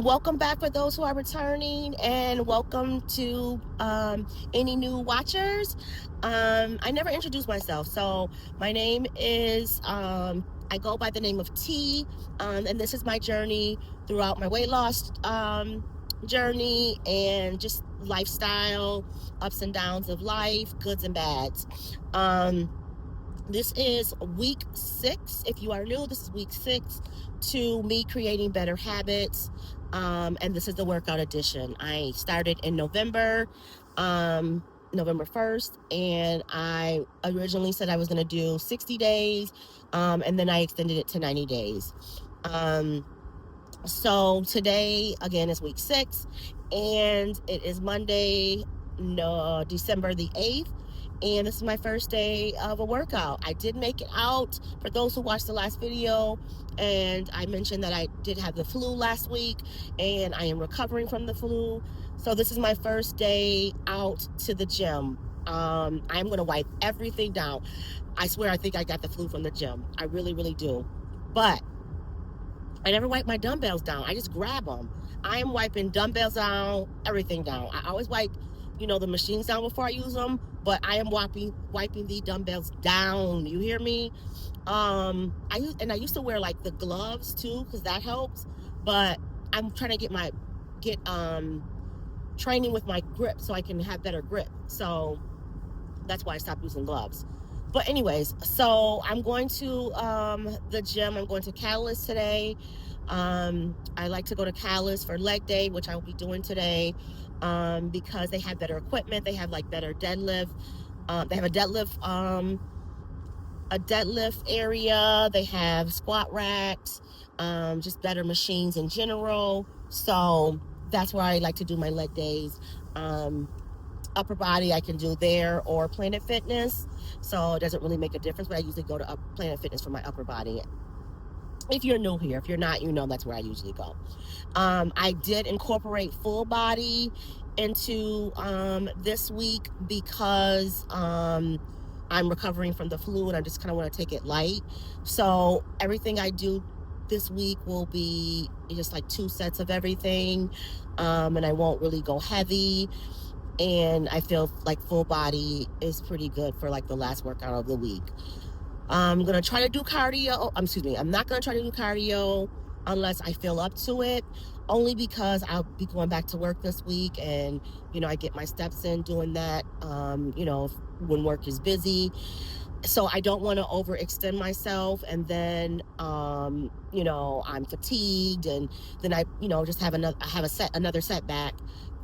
Welcome back for those who are returning, and welcome to any new watchers. I never introduced myself, so my name is, I go by the name of T, and this is my journey throughout my weight loss journey and just lifestyle, ups and downs of life, goods and bads. This is week 6. If you are new, this is week 6 to me creating better habits. And this is the workout edition. I started in November 1st, and I originally said I was going to do 60 days, and then I extended it to 90 days. So today, again, is week 6, and it is Monday, December the 8th. And this is my first day of a workout. I did make it out for those who watched the last video, and I mentioned that I did have the flu last week, and I am recovering from the flu. So this is my first day out to the gym. I'm going to wipe everything down. I swear I think I got the flu from the gym. I really, really do. But I never wipe my dumbbells down. I just grab them. I am wiping dumbbells down, everything down. I always wipe, the machines down before I use them, but I am wiping the dumbbells down. You hear me? I used to wear like the gloves too, because that helps. But I'm trying to get training with my grip so I can have better grip. So that's why I stopped using gloves. But anyways, so I'm going to the gym. I'm going to Catalyst today. I like to go to Catalyst for leg day, which I will be doing today, because they have better equipment. They have like better deadlift. They have a deadlift area. They have squat racks, just better machines in general. So that's where I like to do my leg days. Upper body I can do there, or Planet Fitness, so it doesn't really make a difference, but I usually go to Planet Fitness for my upper body. If you're new here, if you're not, that's where I usually go. I did incorporate full body into this week because I'm recovering from the flu, and I just kind of want to take it light. So everything I do this week will be just like 2 sets of everything, and I won't really go heavy. And I feel like full body is pretty good for like the last workout of the week. I'm going to try to do cardio. I'm not going to try to do cardio unless I feel up to it, only because I'll be going back to work this week, and, I get my steps in doing that, when work is busy. So I don't want to overextend myself, and then, I'm fatigued, and then I, just have another setback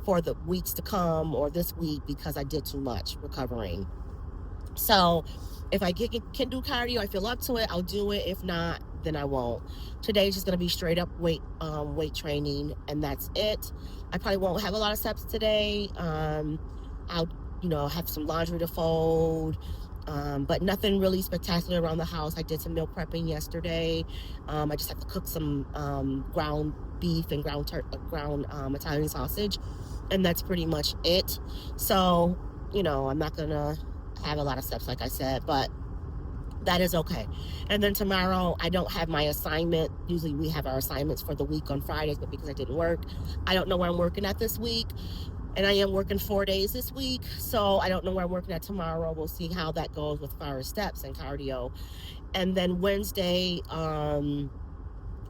for the weeks to come, or this week, because I did too much recovering. So if I can do cardio, I feel up to it, I'll do it. If not, then I won't. Today's just going to be straight up weight training, and that's it. I probably won't have a lot of steps today. I'll, have some laundry to fold, but nothing really spectacular around the house. I did some meal prepping yesterday. I just have to cook some ground beef and ground Italian sausage, and that's pretty much it. So, I'm not gonna have a lot of steps, like I said, but that is okay. And then tomorrow I don't have my assignment. Usually we have our assignments for the week on Fridays, but because I didn't work, I don't know where I'm working at this week. And I am working 4 days this week, so I don't know where I'm working at tomorrow. We'll see how that goes with far as steps and cardio. And then Wednesday,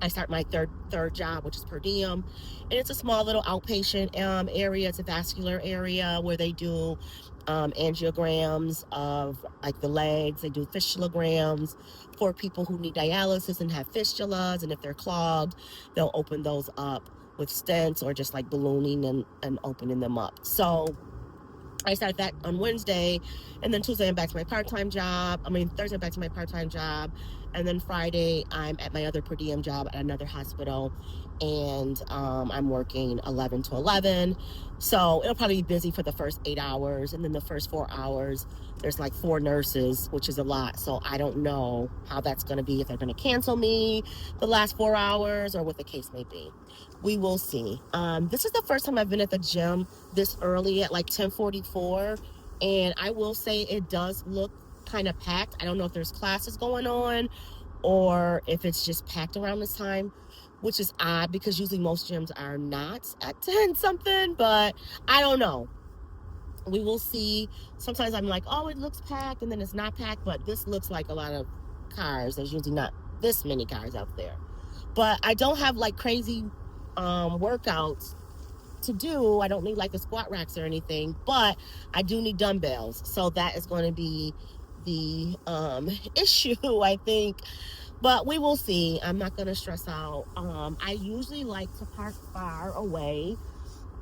I start my third job, which is per diem, and it's a small little outpatient area. It's a vascular area where they do angiograms of like the legs. They do fistulograms for people who need dialysis and have fistulas, and if they're clogged, they'll open those up with stents, or just like ballooning and opening them up. So I started that on Wednesday, and then Tuesday I'm back to my part-time job. Thursday I'm back to my part-time job, and then Friday I'm at my other per diem job at another hospital, and I'm working 11 to 11. So it'll probably be busy for the first 8 hours, and then the first 4 hours there's like 4 nurses, which is a lot. So I don't know how that's going to be, if they're going to cancel me the last 4 hours, or what the case may be. We will see. This is the first time I've been at the gym this early at like 10:44, and I will say it does look kind of packed. I don't know if there's classes going on, or if it's just packed around this time, which is odd because usually most gyms are not at 10 something, but I don't know. We will see. Sometimes I'm like, oh, it looks packed, and then it's not packed, but this looks like a lot of cars. There's usually not this many cars out there. But I don't have like crazy workouts to do. I don't need like the squat racks or anything, but I do need dumbbells. So that is going to be the issue, I think. But we will see. I'm not going to stress out. I usually like to park far away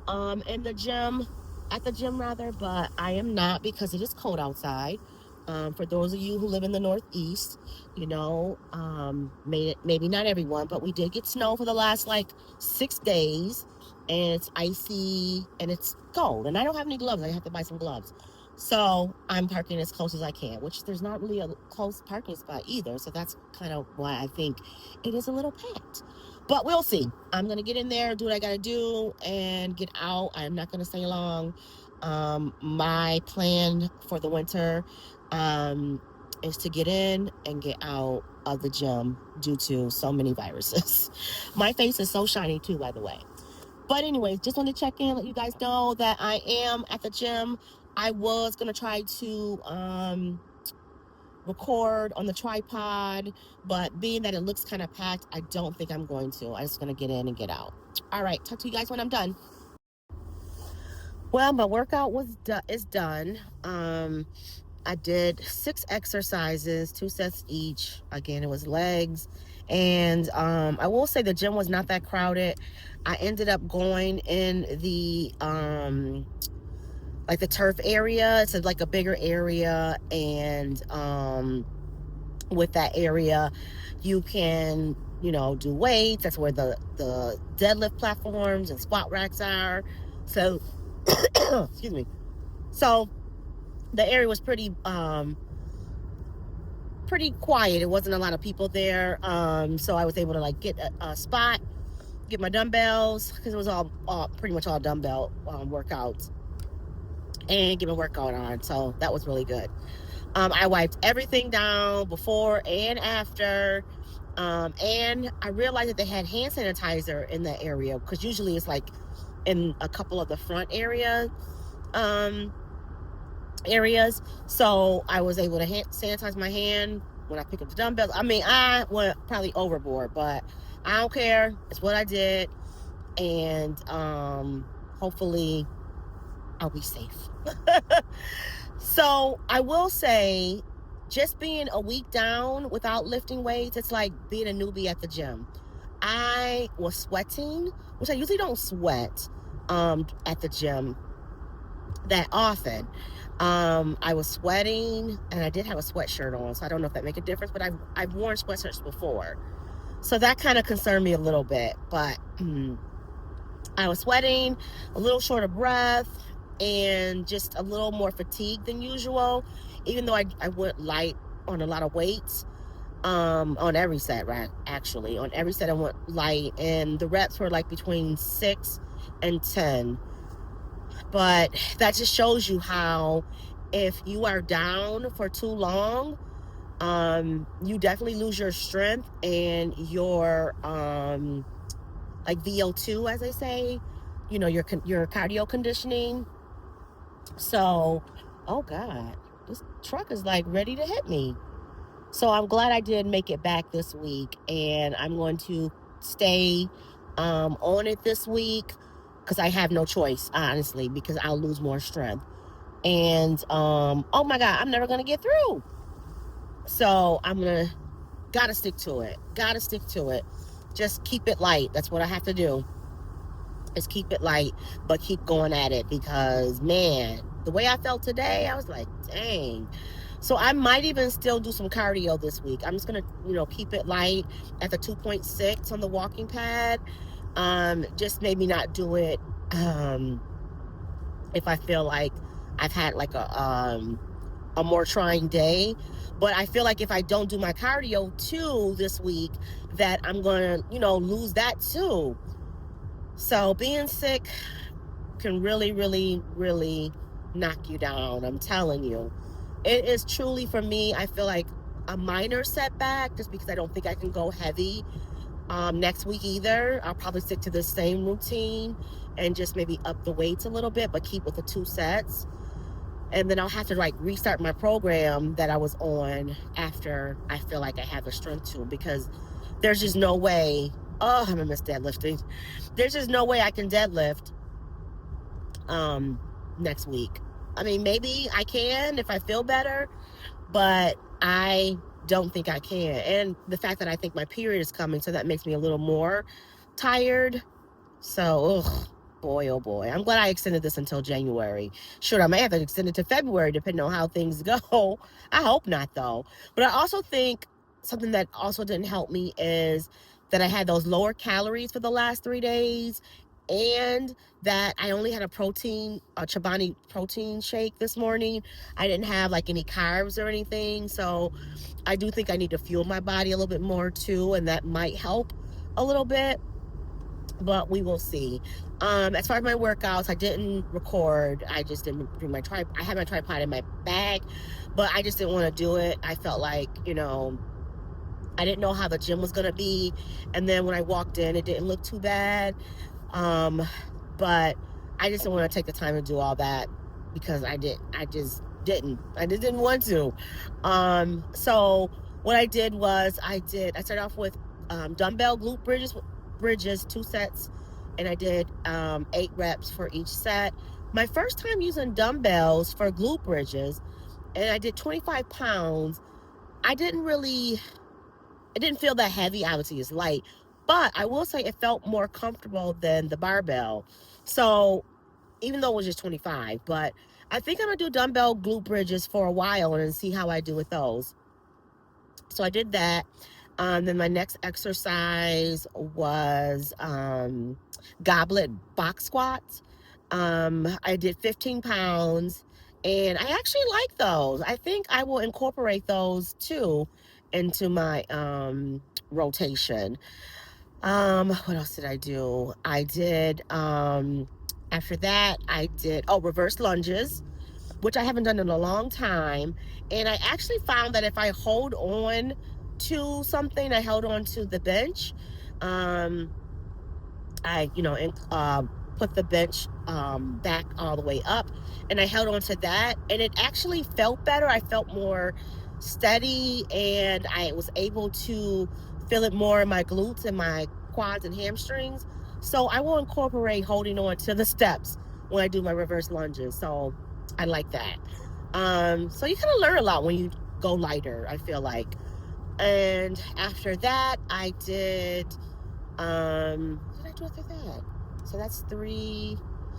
in the gym, at the gym rather, but I am not because it is cold outside. For those of you who live in the Northeast, you know, maybe not everyone, but we did get snow for the last like 6 days, and it's icy and it's cold, and I don't have any gloves. I have to buy some gloves. So I'm parking as close as I can, which there's not really a close parking spot either. So that's kind of why I think it is a little packed. But we'll see. I'm going to get in there, do what I got to do, and get out. I'm not going to stay long. My plan for the winter is to get in and get out of the gym due to so many viruses. My face is so shiny too, by the way. But anyways, just want to check in, let you guys know that I am at the gym. I was going to try to record on the tripod, but being that it looks kind of packed, I don't think I'm going to. I'm just going to get in and get out. All right, talk to you guys when I'm done. Well, my workout is done. I did 6 exercises, 2 sets each. Again, it was legs. And I will say the gym was not that crowded. I ended up going in the like the turf area. It's like a bigger area, and with that area you can, you know, do weights. That's where the deadlift platforms and squat racks are. So excuse me. So the area was pretty quiet. It wasn't a lot of people there, so I was able to like get a spot, get my dumbbells, because it was all pretty much all dumbbell workouts, and get my workout on. So that was really good. I wiped everything down before and after, and I realized that they had hand sanitizer in that area, because usually it's like in a couple of the front areas. So I was able to sanitize my hand when I pick up the dumbbells. I mean, I went probably overboard, but I don't care. It's what I did, and hopefully I'll be safe. So I will say, just being a week down without lifting weights, it's like being a newbie at the gym. I was sweating, which I usually don't sweat at the gym that often. I was sweating, and I did have a sweatshirt on, so I don't know if that make a difference, but I've worn sweatshirts before, so that kind of concerned me a little bit. But I was sweating, a little short of breath, and just a little more fatigued than usual, even though I went light on a lot of weights. On every set, right? Actually, on every set I went light, and the reps were like between 6 and 10. But that just shows you how, if you are down for too long, you definitely lose your strength and your like VO2, as they say, you know, your cardio conditioning. So, oh God, this truck is like ready to hit me. So I'm glad I did make it back this week, and I'm going to stay on it this week, because I have no choice, honestly, because I'll lose more strength. And oh my God, I'm never gonna get through. So gotta stick to it. Just keep it light. That's what I have to do, is keep it light, but keep going at it, because man, the way I felt today, I was like, dang. So I might even still do some cardio this week. I'm just gonna, you know, keep it light at the 2.6 on the walking pad. Just maybe not do it if I feel like I've had like a more trying day. But I feel like if I don't do my cardio too this week, that I'm gonna, you know, lose that too. So being sick can really, really, really knock you down. I'm telling you, it is truly, for me, I feel like a minor setback just because I don't think I can go heavy next week either. I'll probably stick to the same routine and just maybe up the weights a little bit, but keep with the 2 sets. And then I'll have to like restart my program that I was on after I feel like I have the strength to, because there's just no way. Oh, I'm gonna miss deadlifting. There's just no way I can deadlift next week. I mean, maybe I can if I feel better, but I don't think I can. And the fact that I think my period is coming, so that makes me a little more tired. So, ugh, boy, oh boy. I'm glad I extended this until January. Sure, I may have to extend it to February depending on how things go. I hope not, though. But I also think something that also didn't help me is that I had those lower calories for the last 3 days, and that I only had a Chobani protein shake this morning. I didn't have like any carbs or anything. So I do think I need to fuel my body a little bit more too, and that might help a little bit, but we will see. As far as my workouts, I didn't record. I just didn't bring my tripod. I had my tripod in my bag, but I just didn't want to do it. I felt like, I didn't know how the gym was going to be. And then when I walked in, it didn't look too bad. But I just didn't want to take the time to do all that because I just didn't want to. So what I did was I started off with dumbbell glute bridges, 2 sets, and I did 8 reps for each set. My first time using dumbbells for glute bridges, and I did 25 pounds. It didn't feel that heavy. Obviously it's light, but I will say it felt more comfortable than the barbell. So even though it was just 25, but I think I'm gonna do dumbbell glute bridges for a while and see how I do with those. So I did that. Then my next exercise was goblet box squats. I did 15 pounds, and I actually like those. I think I will incorporate those too into my rotation. What else did I do? I did after that I did reverse lunges, which I haven't done in a long time. And I actually found that if I hold on to something, I held on to the bench. I put the bench back all the way up, and I held on to that, and it actually felt better. I felt more steady, and I was able to feel it more in my glutes and my quads and hamstrings. So I will incorporate holding on to the steps when I do my reverse lunges. So I like that. So you kind of learn a lot when you go lighter, I feel like. And after that, I did what did I do after that? So that's 3.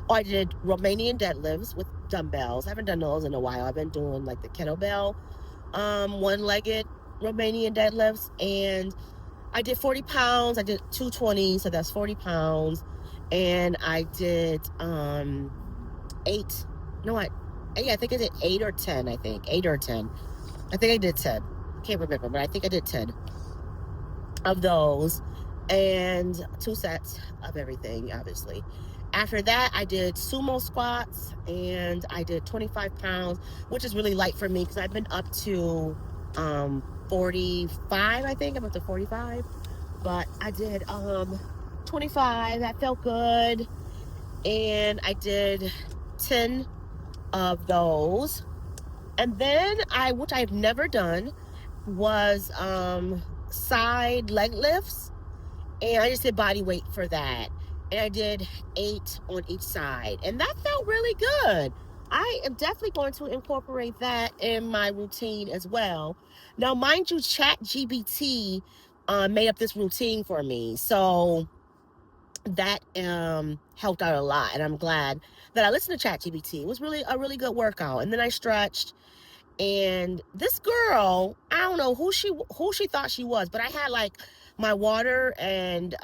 Oh, I did Romanian deadlifts with dumbbells. I haven't done those in a while. I've been doing like the kettlebell, one-legged Romanian deadlifts, and I did 40 pounds. I did 220, so that's 40 pounds. And I did 8. No, I think I did 8 or 10. I think 8 or 10. I think I did 10. Can't remember, but I think I did 10 of those, and 2 sets of everything, obviously. After that, I did sumo squats, and I did 25 pounds, which is really light for me because I've been up to 45. I think I'm up to 45, but I did 25. That felt good, and I did 10 of those. And then which I've never done, was side leg lifts, and I just did body weight for that, and I did 8 on each side, and that felt really good. I am definitely going to incorporate that in my routine as well. Now, mind you, ChatGPT made up this routine for me, so that helped out a lot, and I'm glad that I listened to ChatGPT. It was really a really good workout. And then I stretched. And this girl, I don't know who she thought she was, but I had like my water and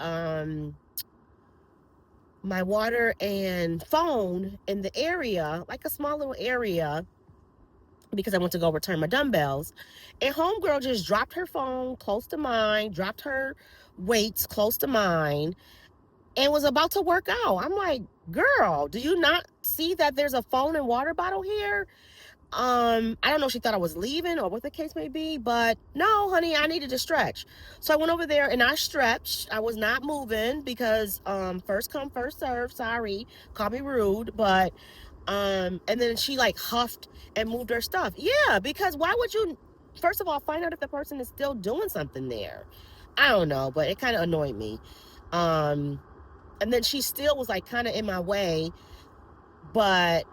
phone in the area, like a small little area, because I went to go return my dumbbells. And homegirl just dropped her phone close to mine, dropped her weights close to mine, and was about to work out. I'm like, girl, do you not see that there's a phone and water bottle here? I don't know if she thought I was leaving or what the case may be, but no, honey, I needed to stretch. So I went over there and I stretched. I was not moving because first come, first serve. Sorry, call me rude, but and then she like huffed and moved her stuff. Yeah, because why would you first of all find out if the person is still doing something there? I don't know, but it kind of annoyed me. Um and then she still was like kind of in my way, but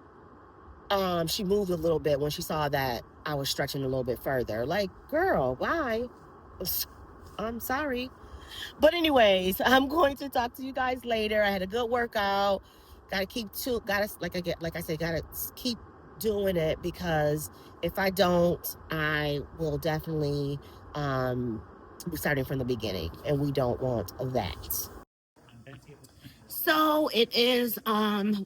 she moved a little bit when she saw that I was stretching a little bit further. Like, girl, why? I'm sorry. But anyways, I'm going to talk to you guys later. I had a good workout. Like I said, gotta keep doing it, because if I don't, I will definitely be starting from the beginning, and we don't want that. So it is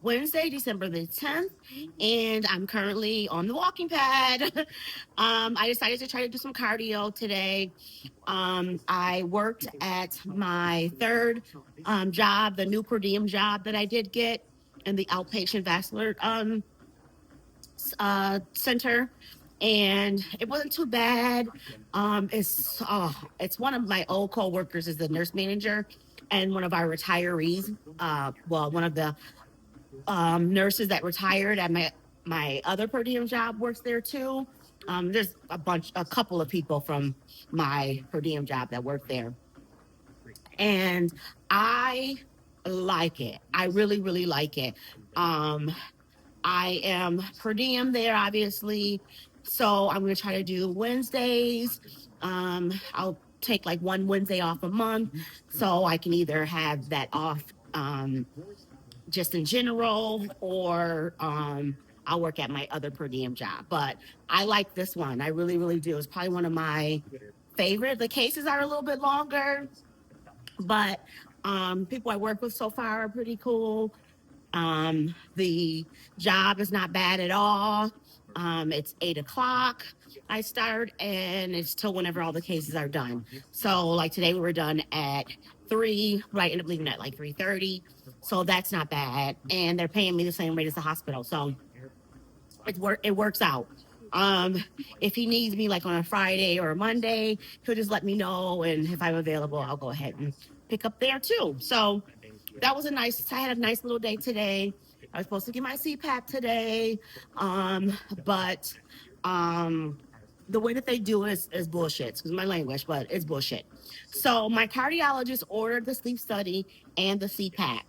Wednesday, December the 10th, and I'm currently on the walking pad. I decided to try to do some cardio today. I worked at my third job, the new per diem job that I did get in the outpatient vascular center, and it wasn't too bad. It's one of my old coworkers is the nurse manager, and one of our retirees. One of the nurses that retired at my other per diem job works there too. There's a couple of people from my per diem job that work there, and I like it. I really, really like it. Um, I am per diem there, obviously. So I'm going to try to do Wednesdays. I'll take like one Wednesday off a month. So I can either have that off just in general, or I'll work at my other per diem job. But I like this one. I really, really do. It's probably one of my favorite. The cases are a little bit longer, but people I work with so far are pretty cool. The job is not bad at all. It's 8 o'clock. I start, and it's till whenever all the cases are done. So like today we were done at 3, but I ended up leaving at like 3:30. So that's not bad. And they're paying me the same rate as the hospital. So it works out. Um, if he needs me like on a Friday or a Monday, he'll just let me know, and if I'm available, I'll go ahead and pick up there too. So that was I had a nice little day today. I was supposed to get my CPAP today, but um, the way that they do it is bullshit. Excuse my language, but it's bullshit. So my cardiologist ordered the sleep study and the CPAP.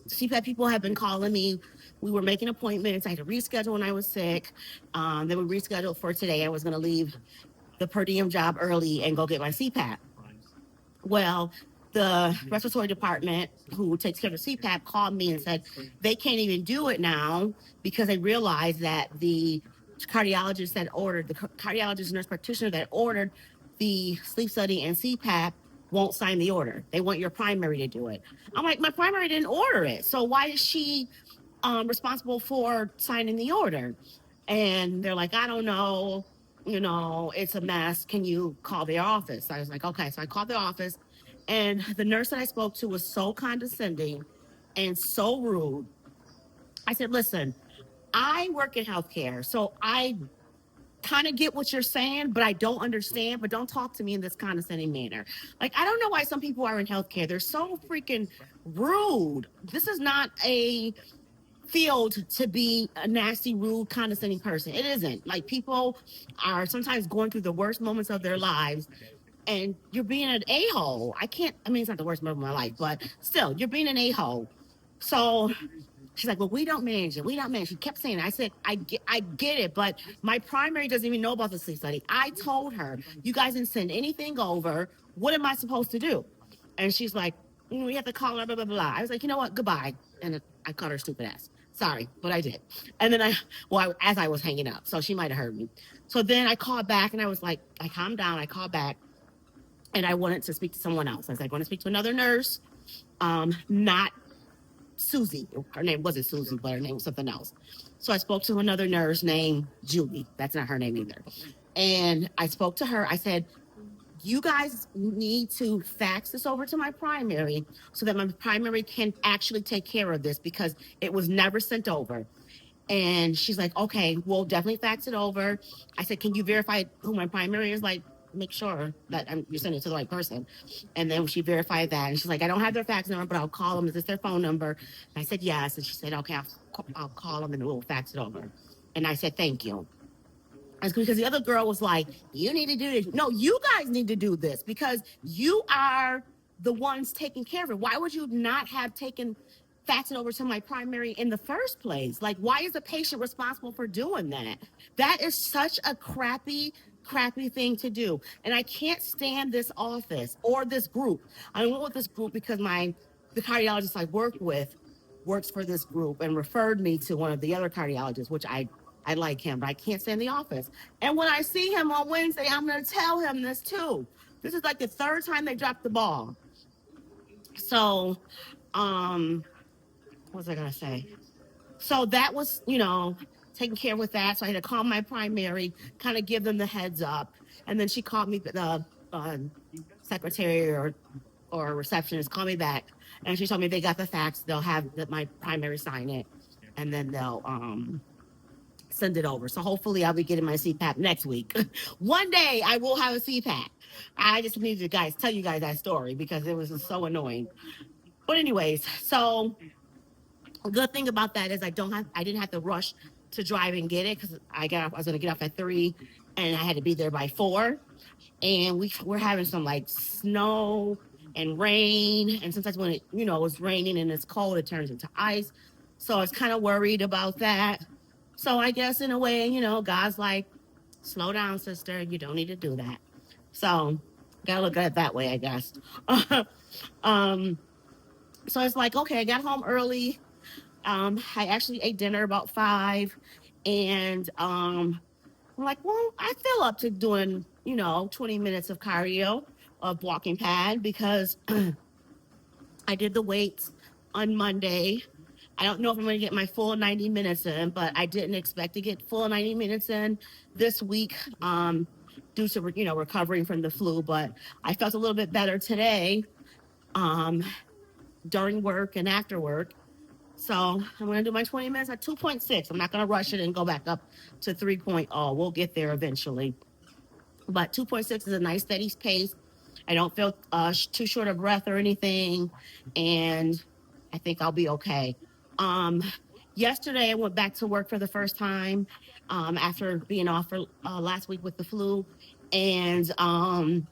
CPAP people have been calling me. We were making appointments. I had to reschedule when I was sick. Then we rescheduled for today. I was going to leave the per diem job early and go get my CPAP. Well, the respiratory department who takes care of the CPAP called me and said they can't even do it now because they realized that the cardiologist nurse practitioner that ordered the sleep study and CPAP won't sign the order. They want your primary to do it. I'm like, my primary didn't order it. So why is she responsible for signing the order? And they're like, I don't know. It's a mess. Can you call their office? I was like, okay. So I called the office, and the nurse that I spoke to was so condescending and so rude. I said, listen, I work in healthcare, so I kind of get what you're saying, but I don't understand. But don't talk to me in this condescending manner. Like, I don't know why some people are in healthcare. They're so freaking rude. This is not a field to be a nasty, rude, condescending person. It isn't. Like, people are sometimes going through the worst moments of their lives, and you're being an a-hole. I mean, it's not the worst moment of my life, but still, you're being an a-hole. So she's like, well, we don't manage it. We don't manage it. She kept saying it. I said, I get it, but my primary doesn't even know about the sleep study. I told her, you guys didn't send anything over. What am I supposed to do? And she's like, we have to call her, blah, blah, blah. I was like, you know what? Goodbye. And I called her stupid ass. Sorry, but I did. And then as I was hanging up, so she might have heard me. So then I called back, and I was like, I calmed down. I called back, and I wanted to speak to someone else. I was like, I want to speak to another nurse, not Susie. Her name wasn't Susie, but her name was something else. So I spoke to another nurse named Julie. That's not her name either. And I spoke to her. I said, you guys need to fax this over to my primary so that my primary can actually take care of this, because it was never sent over. And she's like, okay, we'll definitely fax it over. I said, can you verify who my primary is? Like, make sure that you're sending it to the right person. And then she verified that. And she's like, I don't have their fax number, but I'll call them. Is this their phone number? And I said, yes. And she said, okay, I'll call them and we'll fax it over. And I said, thank you. It's because the other girl was like, you need to do this. No, you guys need to do this because you are the ones taking care of it. Why would you not have taken faxing over to my primary in the first place? Like, why is the patient responsible for doing that? That is such a crappy thing to do. And I can't stand this office or this group. I went with this group because the cardiologist I work with works for this group and referred me to one of the other cardiologists, which I like him, but I can't stay in the office. And when I see him on Wednesday, I'm going to tell him this too. This is like the third time they dropped the ball. So, what was I going to say? So that was, taking care with that. So I had to call my primary, kind of give them the heads up. And then she called me, the secretary or receptionist called me back. And she told me they got the fax. They'll have my primary sign it. And then they'll, send it over. So hopefully I'll be getting my CPAP next week. One day I will have a CPAP. I just needed to tell you guys that story because it was just so annoying. But anyways, so a good thing about that is I didn't have to rush to drive and get it because I was going to get off at 3 and I had to be there by 4. And we're having some like snow and rain. And sometimes when it's raining and it's cold, it turns into ice. So I was kind of worried about that. So I guess in a way, God's like, slow down, sister. You don't need to do that. So gotta look at it that way, I guess. So it's like, okay, I got home early. I actually ate dinner about 5. And I'm like, well, I feel up to doing, 20 minutes of cardio of walking pad because I did the weights on Monday. I don't know if I'm going to get my full 90 minutes in, but I didn't expect to get full 90 minutes in this week due to, recovering from the flu. But I felt a little bit better today during work and after work. So I'm going to do my 20 minutes at 2.6. I'm not going to rush it and go back up to 3.0. We'll get there eventually. But 2.6 is a nice steady pace. I don't feel too short of breath or anything. And I think I'll be okay. Yesterday, I went back to work for the first time after being off for last week with the flu. And I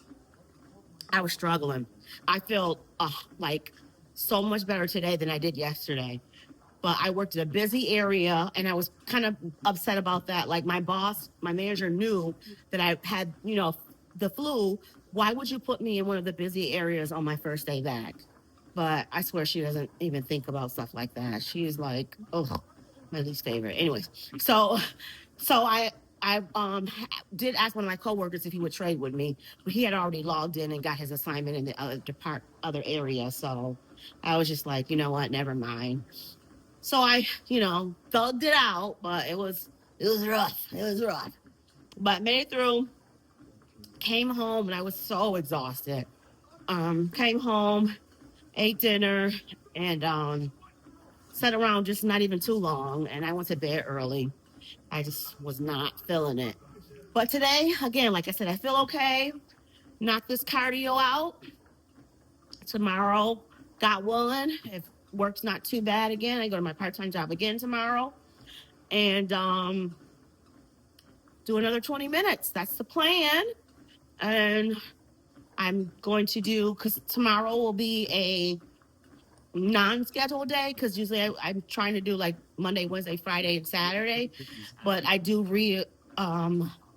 was struggling. I feel like so much better today than I did yesterday. But I worked in a busy area and I was kind of upset about that. Like my manager knew that I had, the flu. Why would you put me in one of the busy areas on my first day back? But I swear she doesn't even think about stuff like that. She's like, oh, my least favorite. Anyways, so I did ask one of my coworkers if he would trade with me, but he had already logged in and got his assignment in the other area. So I was just like, you know what, never mind. So I, thugged it out, but it was rough. It was rough. But made it through, came home, and I was so exhausted. Came home, ate dinner, and sat around just not even too long, and I went to bed early. I just was not feeling it. But today, again, like I said, I feel okay. Knock this cardio out. Tomorrow, got one. If work's not too bad again, I go to my part-time job again tomorrow. And do another 20 minutes. That's the plan. And I'm going to do, because tomorrow will be a non-scheduled day, because usually I'm trying to do like Monday, Wednesday, Friday, and Saturday. But I do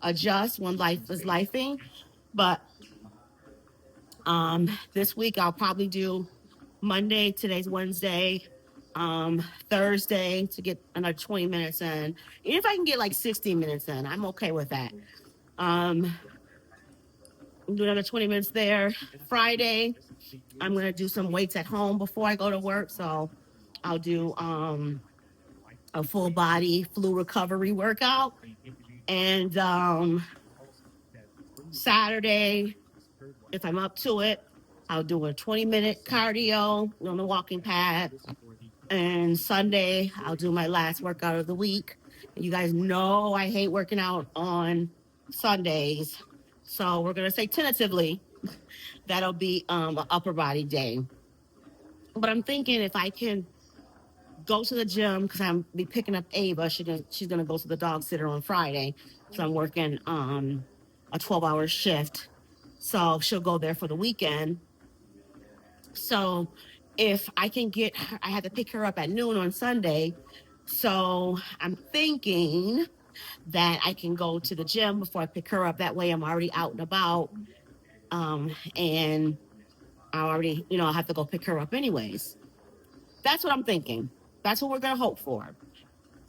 adjust when life is lifing. But this week I'll probably do Monday, today's Wednesday, Thursday to get another 20 minutes in. Even if I can get like 60 minutes in, I'm okay with that. Do another 20 minutes there. Friday, I'm going to do some weights at home before I go to work. So I'll do a full body flu recovery workout. And Saturday, if I'm up to it, I'll do a 20-minute cardio on the walking pad. And Sunday, I'll do my last workout of the week. You guys know I hate working out on Sundays. So we're going to say tentatively that'll be an upper body day. But I'm thinking if I can go to the gym because I'm be picking up Ava. She's gonna go to the dog sitter on Friday, so I'm working a 12-hour shift. So she'll go there for the weekend. So if I can get her, I have to pick her up at noon on Sunday. So I'm thinking that I can go to the gym before I pick her up. That way I'm already out and about. And I already, I have to go pick her up anyways. That's what I'm thinking. That's what we're gonna hope for.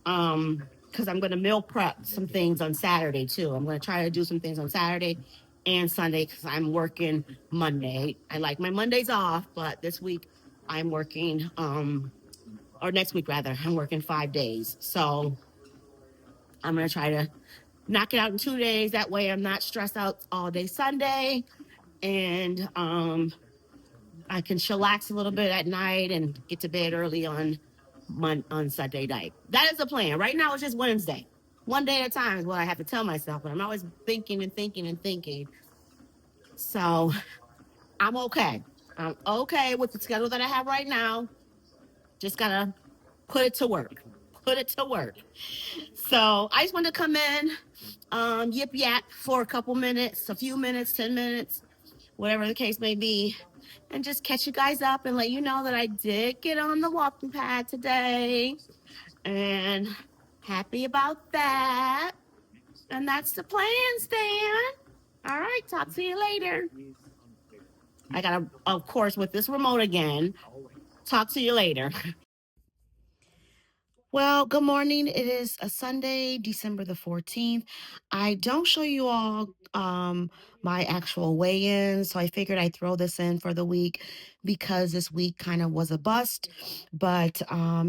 Because I'm gonna meal prep some things on Saturday too. I'm gonna try to do some things on Saturday and Sunday because I'm working Monday. I like my Mondays off, but this week I'm working, or next week rather, I'm working 5 days. So I'm gonna try to knock it out in 2 days. That way I'm not stressed out all day Sunday, and I can chillax a little bit at night and get to bed early on Sunday night. That is the plan. Right now it's just Wednesday. One day at a time is what I have to tell myself, but I'm always thinking and thinking and thinking. So I'm okay. I'm okay with the schedule that I have right now. Just gotta put it to work. Put it to work. So I just want to come in, yip yap for a couple minutes, a few minutes, 10 minutes, whatever the case may be, and just catch you guys up and let you know that I did get on the walking pad today, and happy about that. And that's the plan, Stan. All right, talk to you later. I gotta, of course, with this remote again. Talk to you later. Well, good morning. It is a Sunday, December the 14th. I don't show you all my actual weigh-in, so I figured I'd throw this in for the week because this week kind of was a bust. But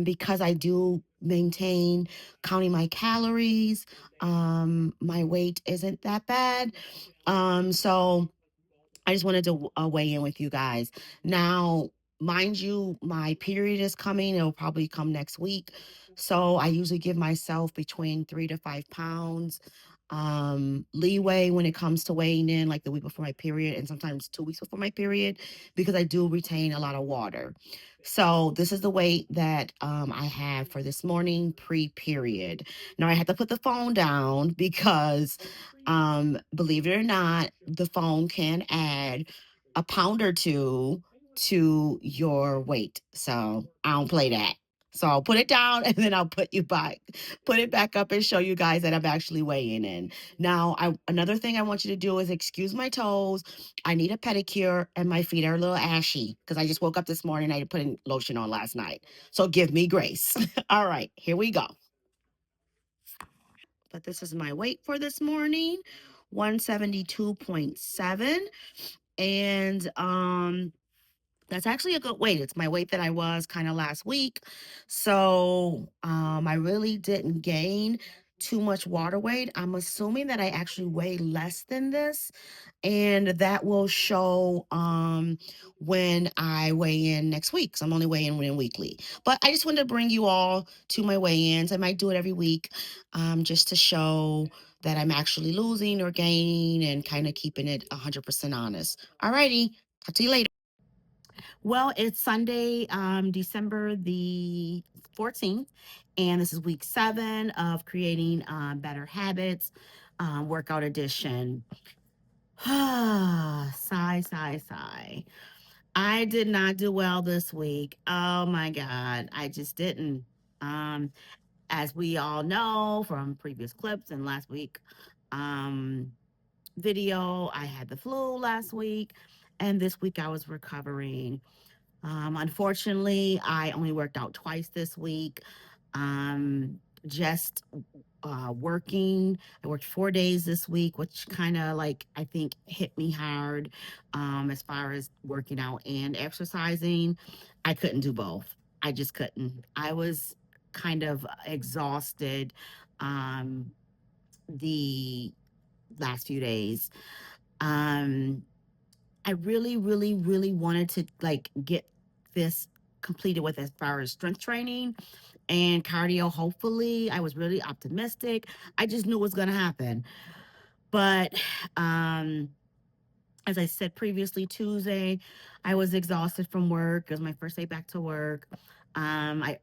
because I do maintain counting my calories, my weight isn't that bad. So I just wanted to weigh in with you guys. Now, mind you, my period is coming. It'll probably come next week. So I usually give myself between 3 to 5 pounds leeway when it comes to weighing in, like the week before my period, and sometimes 2 weeks before my period, because I do retain a lot of water. So this is the weight that I have for this morning pre-period. Now I had to put the phone down because believe it or not, the phone can add a pound or two to your weight. So I don't play that. So I'll put it down and then I'll put it back up and show you guys that I'm actually weighing in. Now, another thing I want you to do is excuse my toes. I need a pedicure and my feet are a little ashy because I just woke up this morning. I put in lotion on last night. So give me grace. All right, here we go. But this is my weight for this morning, 172.7. And that's actually a good weight. It's my weight that I was kind of last week. So I really didn't gain too much water weight. I'm assuming that I actually weigh less than this, and that will show when I weigh in next week. So I'm only weighing in weekly. But I just wanted to bring you all to my weigh-ins. I might do it every week, just to show that I'm actually losing or gaining and kind of keeping it 100% honest. All righty, talk to you later. Well, it's Sunday, December the 14th, and this is week 7 of creating better habits, workout edition. Sigh, sigh, sigh. I did not do well this week. Oh my God, I just didn't. Um, as we all know from previous clips and last week video, I had the flu last week, and this week I was recovering. Unfortunately, I only worked out twice this week. Just working. I worked 4 days this week, which kind of like I think hit me hard as far as working out and exercising. I couldn't do both. I just couldn't. I was kind of exhausted the last few days. Um, I really, really, really wanted to like get this completed with as far as strength training and cardio. Hopefully, I was really optimistic. I just knew it was going to happen. But um, as I said previously, Tuesday, I was exhausted from work. It was my first day back to work. I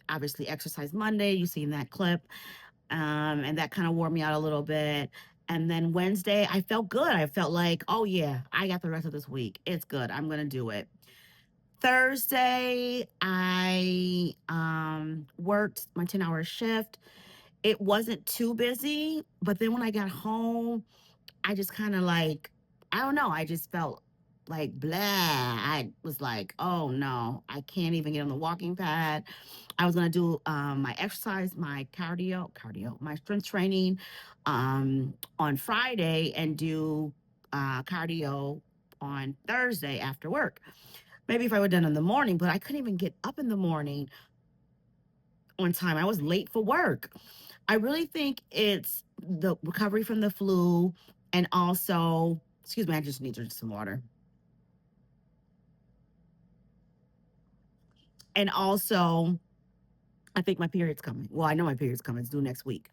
obviously exercised Monday. You seen that clip. And that kind of wore me out a little bit. And then Wednesday, I felt good. I felt like, oh yeah, I got the rest of this week. It's good. I'm gonna do it. Thursday, I worked my 10-hour shift. It wasn't too busy, but then when I got home, I just kind of like, I don't know, I just felt like blah. I was like, oh no, I can't even get on the walking pad. I was gonna do my exercise, my cardio, my strength training on Friday and do cardio on Thursday after work. Maybe if I would have done in the morning, but I couldn't even get up in the morning on time. I was late for work. I really think it's the recovery from the flu and also, excuse me, I just need to drink some water. And also, I think my period's coming. Well, I know my period's coming. It's due next week.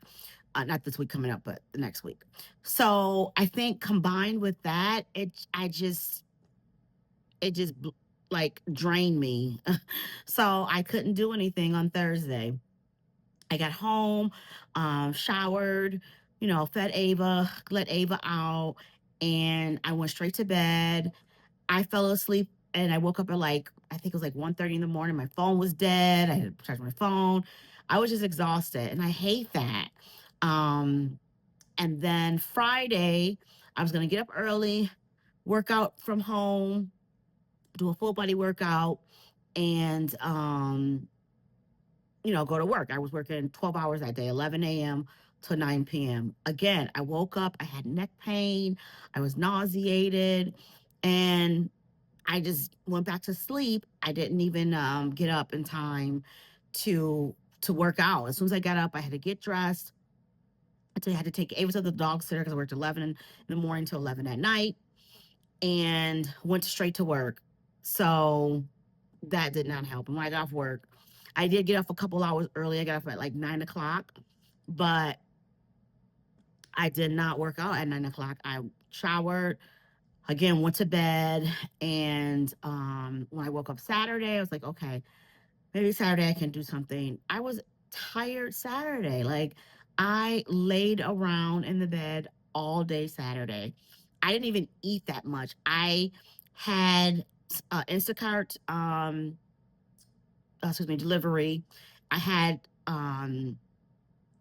Not this week coming up, but the next week. So I think combined with that, it just like drained me. So I couldn't do anything on Thursday. I got home, showered, fed Ava, let Ava out, and I went straight to bed. I fell asleep and I woke up at like, I think it was like 1:30 in the morning. My phone was dead. I had to charge my phone. I was just exhausted and I hate that. Um, and then Friday, I was going to get up early, work out from home, do a full body workout, and go to work. I was working 12 hours that day, 11 a.m. to 9 p.m. Again, I woke up, I had neck pain, I was nauseated, and I just went back to sleep. I didn't even get up in time to work out. As soon as I got up, I had to get dressed. I had to take Ava to the dog sitter because I worked 11 in the morning to 11 at night and went straight to work. So that did not help. And when I got off work, I did get off a couple hours early. I got off at like 9 o'clock, but I did not work out at 9 o'clock. I showered, again, went to bed. And when I woke up Saturday, I was like, okay, maybe Saturday I can do something. I was tired Saturday. Like I laid around in the bed all day Saturday. I didn't even eat that much. I had Instacart excuse me, delivery. I had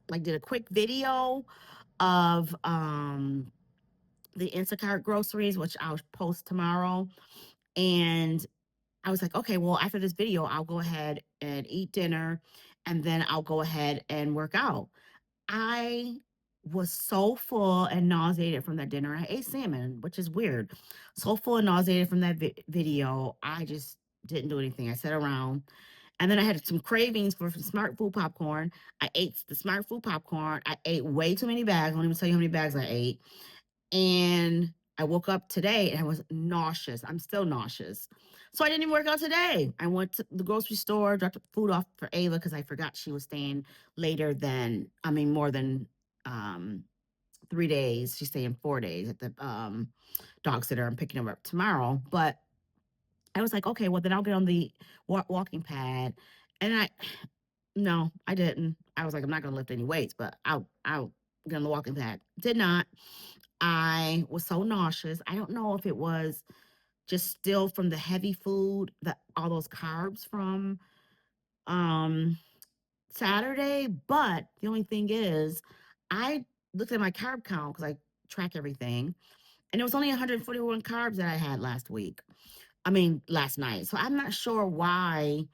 like did a quick video of the Instacart groceries, which I'll post tomorrow. And I was like, okay, well, after this video, I'll go ahead and eat dinner and then I'll go ahead and work out. I was so full and nauseated from that dinner. I ate salmon, which is weird. So full and nauseated from that video. I just didn't do anything. I sat around and then I had some cravings for some smart food popcorn. I ate the smart food popcorn. I ate way too many bags. I won't even tell you how many bags I ate. And I woke up today and I was nauseous. I'm still nauseous. So I didn't even work out today. I went to the grocery store, dropped the food off for Ava because I forgot she was staying more than um, 3 days. She's staying 4 days at the dog sitter. I'm picking her up tomorrow. But I was like, okay, well, then I'll get on the walking pad. And no, I didn't. I was like, I'm not going to lift any weights, but I'll get on the walking pad. Did not. I was so nauseous. I don't know if it was just still from the heavy food, all those carbs from um Saturday, but the only thing is I looked at my carb count because I track everything, and it was only 141 carbs that I had last week. I mean, last night. So I'm not sure why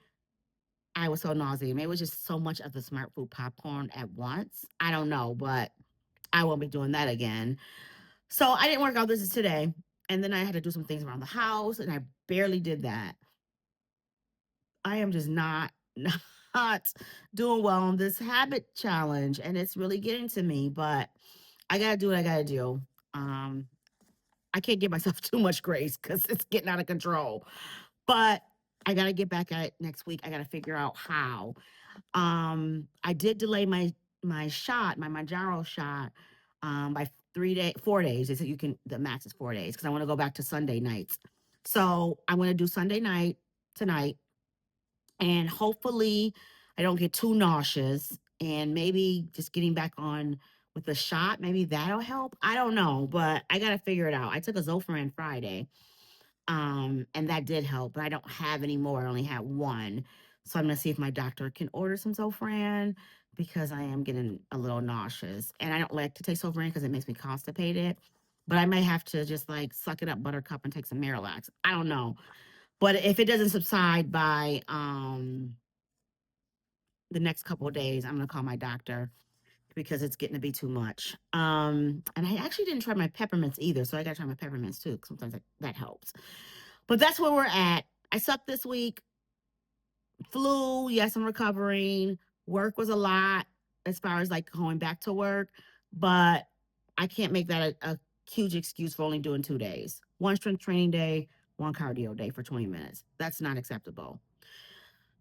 I was so nauseous. Maybe it was just so much of the smart food popcorn at once. I don't know, but I won't be doing that again. So I didn't work out. This is today. And then I had to do some things around the house, and I barely did that. I am just not doing well on this habit challenge, and it's really getting to me. But I gotta do what I gotta do. Um, I can't give myself too much grace because it's getting out of control. But I got to get back at it next week. I got to figure out how. I did delay my shot, my Manjaro shot, by 4 days. They said you can, the max is 4 days because I want to go back to Sunday nights. So I'm going to do Sunday night tonight, and hopefully I don't get too nauseous, and maybe just getting back on with the shot, maybe that'll help. I don't know, but I got to figure it out. I took a Zofran Friday, and that did help, but I don't have any more. I only had one. So I'm gonna see if my doctor can order some Zofran because I am getting a little nauseous. And I don't like to take Zofran because it makes me constipated. But I may have to just like suck it up buttercup and take some Marilax. I don't know. But if it doesn't subside by the next couple of days, I'm gonna call my doctor because it's getting to be too much. And I actually didn't try my peppermints either, so I gotta try my peppermints too. Sometimes that helps. But that's where we're at. I sucked this week. Flu, yes, I'm recovering. Work was a lot as far as like going back to work, but I can't make that a huge excuse for only doing 2 days. One strength training day, one cardio day for 20 minutes. That's not acceptable.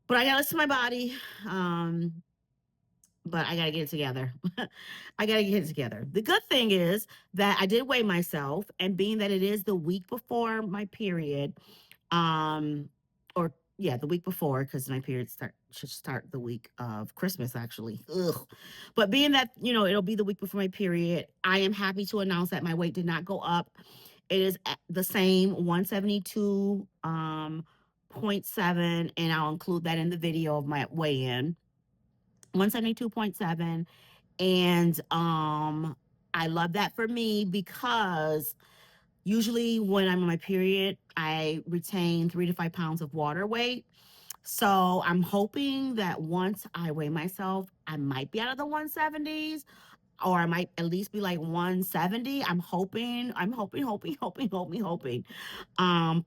But I gotta listen to my body. Um, but I gotta get it together. I gotta get it together. The good thing is that I did weigh myself, and being that it is the week before my period, um, or yeah, the week before, because my period should start the week of Christmas, actually. Ugh. But being that, it'll be the week before my period, I am happy to announce that my weight did not go up. It is the same 172 point 7, and I'll include that in the video of my weigh-in. 172.7. And I love that for me because usually when I'm on my period, I retain 3 to 5 pounds of water weight. So I'm hoping that once I weigh myself, I might be out of the 170s, or I might at least be like 170. I'm hoping. But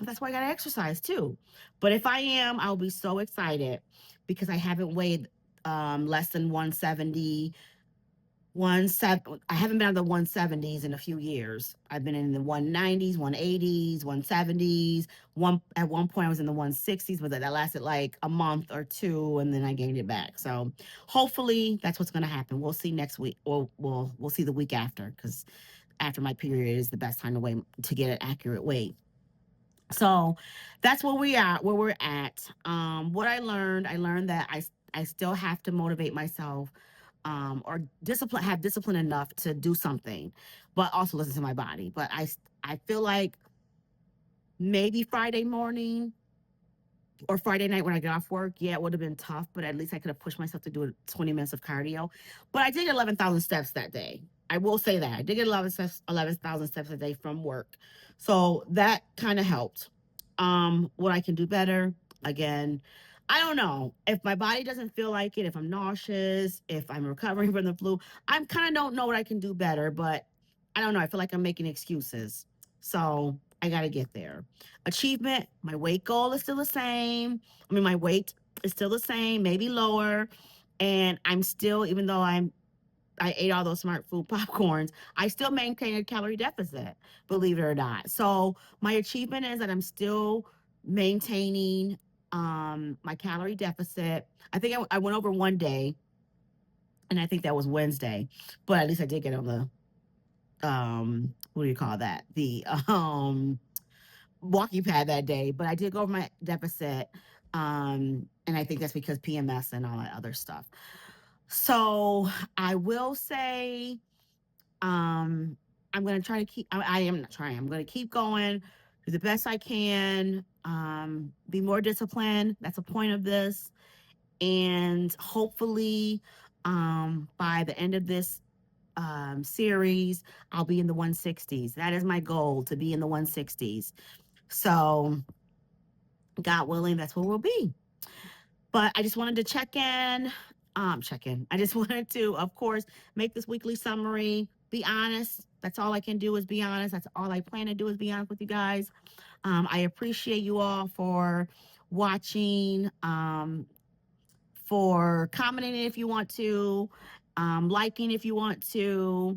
that's why I gotta exercise too. But if I am, I'll be so excited because I haven't weighed less than 170. I haven't been on the 170s in a few years. I've been in the 190s, 180s, 170s. At one point I was in the 160s, but that lasted like a month or two, and then I gained it back. So hopefully that's what's going to happen. We'll see next week. We'll see the week after, because after my period is the best time to get an accurate weight. So that's where we're at. What I learned that I still have to motivate myself, or have discipline enough to do something, but also listen to my body. But I feel like maybe Friday morning or Friday night when I get off work, yeah, it would have been tough, but at least I could have pushed myself to do 20 minutes of cardio. But I did get 11,000 steps that day. I will say that. I did get 11,000 steps a day from work. So that kind of helped. What I can do better, again, I don't know. If my body doesn't feel like it, if I'm nauseous, if I'm recovering from the flu, I kind of don't know what I can do better, but I don't know. I feel like I'm making excuses. So I got to get there. Achievement, my weight goal is still the same. My weight is still the same, maybe lower. And I'm still, even though I ate all those smart food popcorns, I still maintain a calorie deficit, believe it or not. So my achievement is that I'm still maintaining my calorie deficit. I think I went over one day, and I think that was Wednesday, but at least I did get on the what do you call that? The walking pad that day, but I did go over my deficit. And I think that's because PMS and all that other stuff. So I will say, I'm going to try to I am not trying, I'm going to keep going, do the best I can, be more disciplined. That's a point of this. And hopefully, by the end of this series, I'll be in the 160s. That is my goal, to be in the 160s. So, God willing, that's where we'll be. But I just wanted to check in. I just wanted to, of course, make this weekly summary. Be honest. That's all I can do is be honest. That's all I plan to do is be honest with you guys. I appreciate you all for watching, for commenting if you want to, liking if you want to.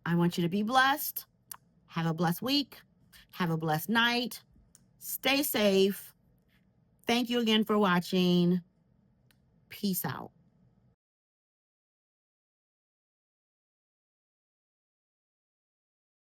I want you to be blessed. Have a blessed week. Have a blessed night. Stay safe. Thank you again for watching. Peace out.